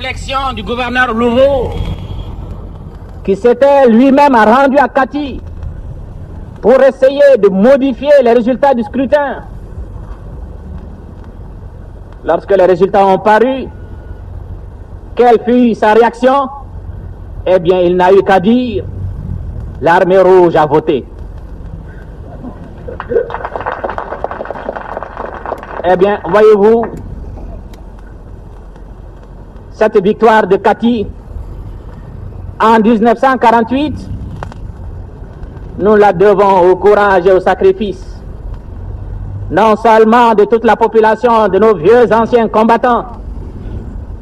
réflexion du gouverneur Louveau, qui s'était lui-même rendu à Kati pour essayer de modifier les résultats du scrutin. Lorsque les résultats ont paru, quelle fut sa réaction? Eh bien, il n'a eu qu'à dire: l'armée rouge a voté. Eh bien, voyez-vous, cette victoire de Kati en 1948, nous la devons au courage et au sacrifice, non seulement de toute la population, de nos vieux anciens combattants,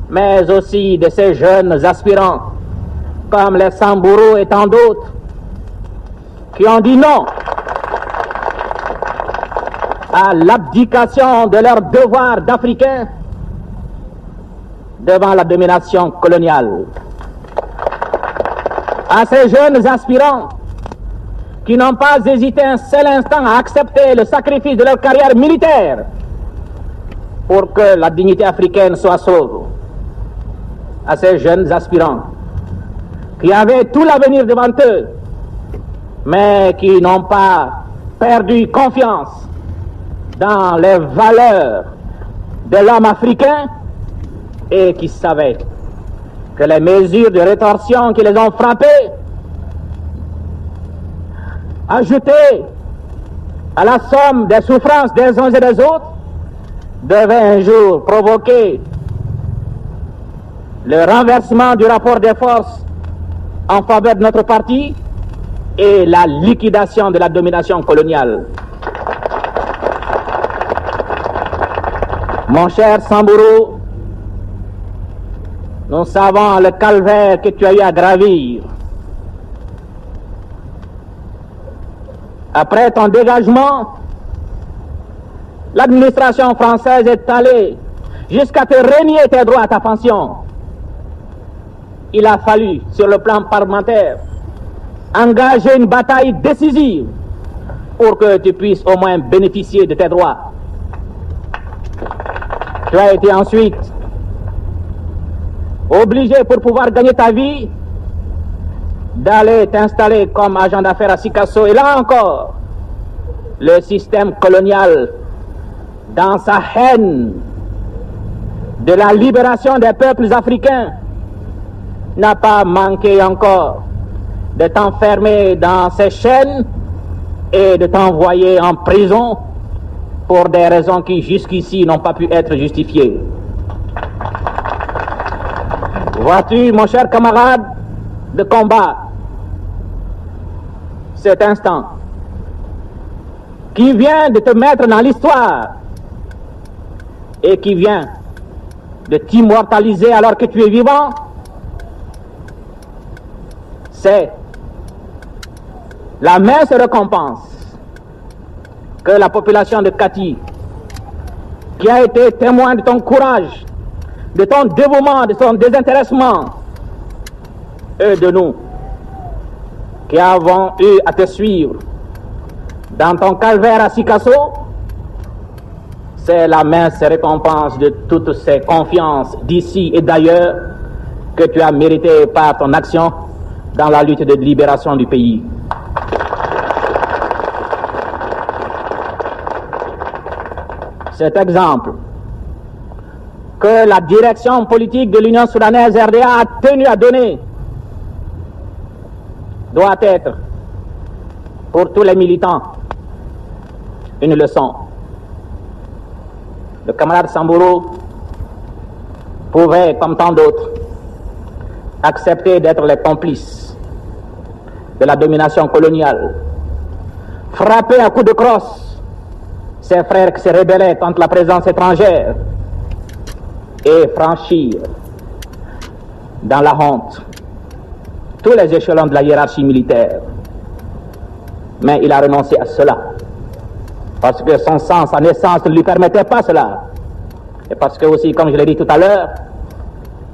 mais aussi de ces jeunes aspirants, comme les Samburu et tant d'autres, qui ont dit non à l'abdication de leur devoir d'Africains devant la domination coloniale. À ces jeunes aspirants qui n'ont pas hésité un seul instant à accepter le sacrifice de leur carrière militaire pour que la dignité africaine soit sauve. À ces jeunes aspirants qui avaient tout l'avenir devant eux, mais qui n'ont pas perdu confiance dans les valeurs de l'homme africain et qui savaient que les mesures de rétorsion qui les ont frappés, ajoutées à la somme des souffrances des uns et des autres, devaient un jour provoquer le renversement du rapport des forces en faveur de notre parti et la liquidation de la domination coloniale. Mon cher Samburu, nous savons le calvaire que tu as eu à gravir. Après ton dégagement, l'administration française est allée jusqu'à te renier tes droits à ta pension. Il a fallu, sur le plan parlementaire, engager une bataille décisive pour que tu puisses au moins bénéficier de tes droits. Tu as été ensuite obligé, pour pouvoir gagner ta vie, d'aller t'installer comme agent d'affaires à Sikasso. Et là encore, le système colonial, dans sa haine de la libération des peuples africains, n'a pas manqué encore de t'enfermer dans ses chaînes et de t'envoyer en prison pour des raisons qui jusqu'ici n'ont pas pu être justifiées. Vois-tu, mon cher camarade de combat, cet instant qui vient de te mettre dans l'histoire et qui vient de t'immortaliser alors que tu es vivant, c'est la mince récompense que la population de Kati, qui a été témoin de ton courage, de ton dévouement, de ton désintéressement, et de nous, qui avons eu à te suivre dans ton calvaire à Sikasso, c'est la mince récompense de toutes ces confiances d'ici et d'ailleurs que tu as méritées par ton action dans la lutte de libération du pays. Cet exemple que la direction politique de l'Union soudanaise RDA a tenu à donner doit être pour tous les militants une leçon. Le camarade Samburu pouvait, comme tant d'autres, accepter d'être les complices de la domination coloniale, frapper à coups de crosse ses frères qui se rebellaient contre la présence étrangère et franchir dans la honte tous les échelons de la hiérarchie militaire. Mais il a renoncé à cela parce que son sang, sa naissance ne lui permettait pas cela, et parce que aussi, comme je l'ai dit tout à l'heure,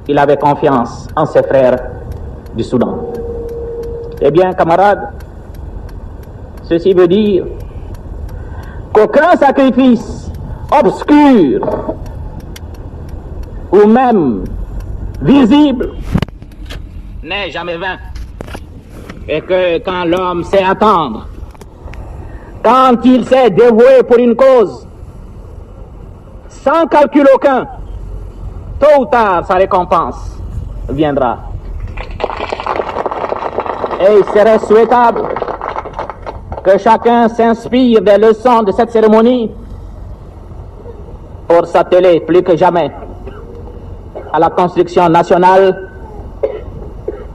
il avait confiance en ses frères du Soudan. Eh bien, camarades, ceci veut dire qu'aucun sacrifice obscur ou même visible n'est jamais vain. Et que quand l'homme sait attendre, quand il s'est dévoué pour une cause, sans calcul aucun, tôt ou tard sa récompense viendra. Et il serait souhaitable que chacun s'inspire des leçons de cette cérémonie pour s'atteler plus que jamais à la construction nationale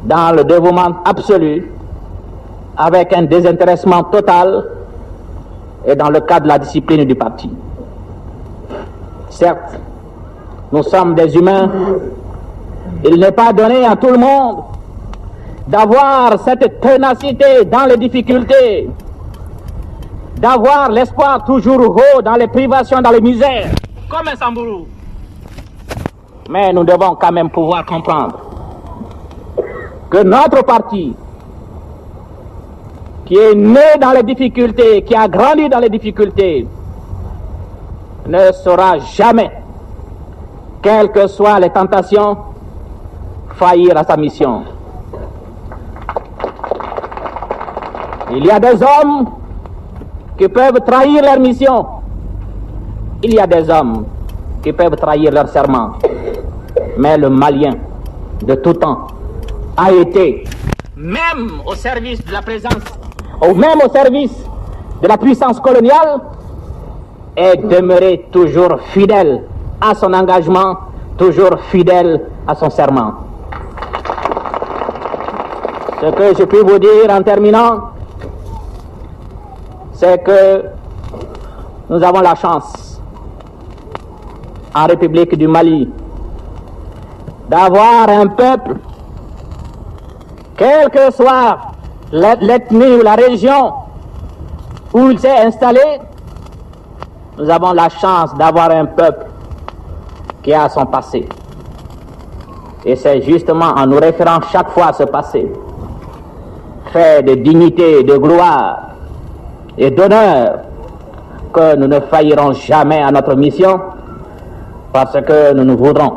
dans le dévouement absolu, avec un désintéressement total et dans le cadre de la discipline du parti. Certes, nous sommes des humains. Il n'est pas donné à tout le monde d'avoir cette ténacité dans les difficultés, d'avoir l'espoir toujours haut dans les privations, dans les misères, comme un Sambourou. Mais nous devons quand même pouvoir comprendre que notre parti, qui est né dans les difficultés, qui a grandi dans les difficultés, ne saura jamais, quelles que soient les tentations, faillir à sa mission. Il y a des hommes qui peuvent trahir leur mission. Il y a des hommes qui peuvent trahir leur serment. Mais le Malien, de tout temps, a été, même au service de la présence, ou même au service de la puissance coloniale, est demeuré toujours fidèle à son engagement, toujours fidèle à son serment. Ce que je peux vous dire en terminant, c'est que nous avons la chance, en République du Mali, d'avoir un peuple, quelle que soit l'ethnie ou la région où il s'est installé, nous avons la chance d'avoir un peuple qui a son passé. Et c'est justement en nous référant chaque fois à ce passé, fait de dignité, de gloire et d'honneur, que nous ne faillirons jamais à notre mission, parce que nous ne voudrons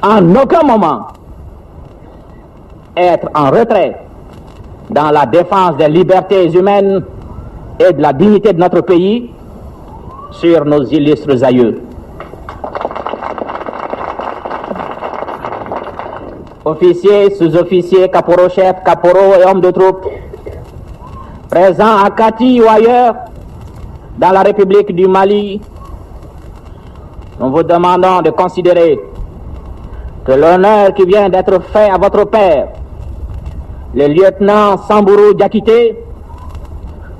en aucun moment être en retrait dans la défense des libertés humaines et de la dignité de notre pays sur nos illustres aïeux. Officiers, sous-officiers, caporaux-chefs, caporaux et hommes de troupe, présents à Kati ou ailleurs, dans la République du Mali, nous vous demandons de considérer que l'honneur qui vient d'être fait à votre père, le lieutenant Sambourou Diakité,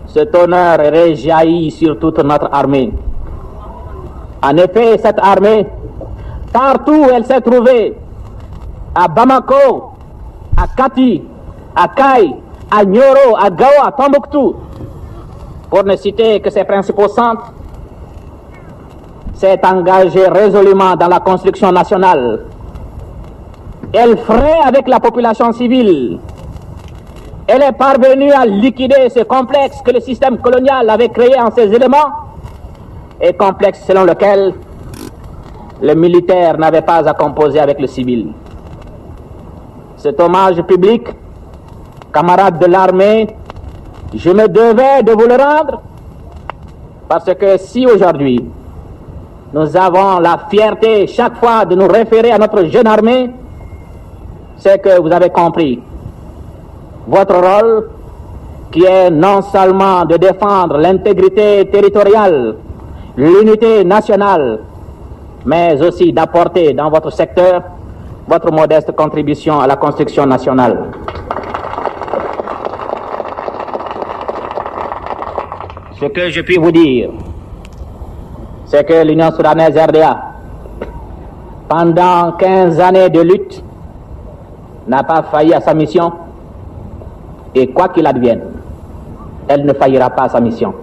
cet honneur réjaillit sur toute notre armée. En effet, cette armée, partout où elle s'est trouvée, à Bamako, à Kati, à Kay, à Nioro, à Gao, à Tombouctou, pour ne citer que ses principaux centres, s'est engagée résolument dans la construction nationale. Elle ferait avec la population civile. Elle est parvenue à liquider ce complexe que le système colonial avait créé en ses éléments, et complexe selon lequel le militaire n'avait pas à composer avec le civil. Cet hommage public, camarades de l'armée, je me devais de vous le rendre, parce que si aujourd'hui nous avons la fierté chaque fois de nous référer à notre jeune armée, c'est que vous avez compris votre rôle, qui est non seulement de défendre l'intégrité territoriale, l'unité nationale, mais aussi d'apporter dans votre secteur votre modeste contribution à la construction nationale. Ce que je puis vous dire, c'est que l'Union soudanaise RDA, pendant 15 années de lutte, n'a pas failli à sa mission, et quoi qu'il advienne, elle ne faillira pas à sa mission.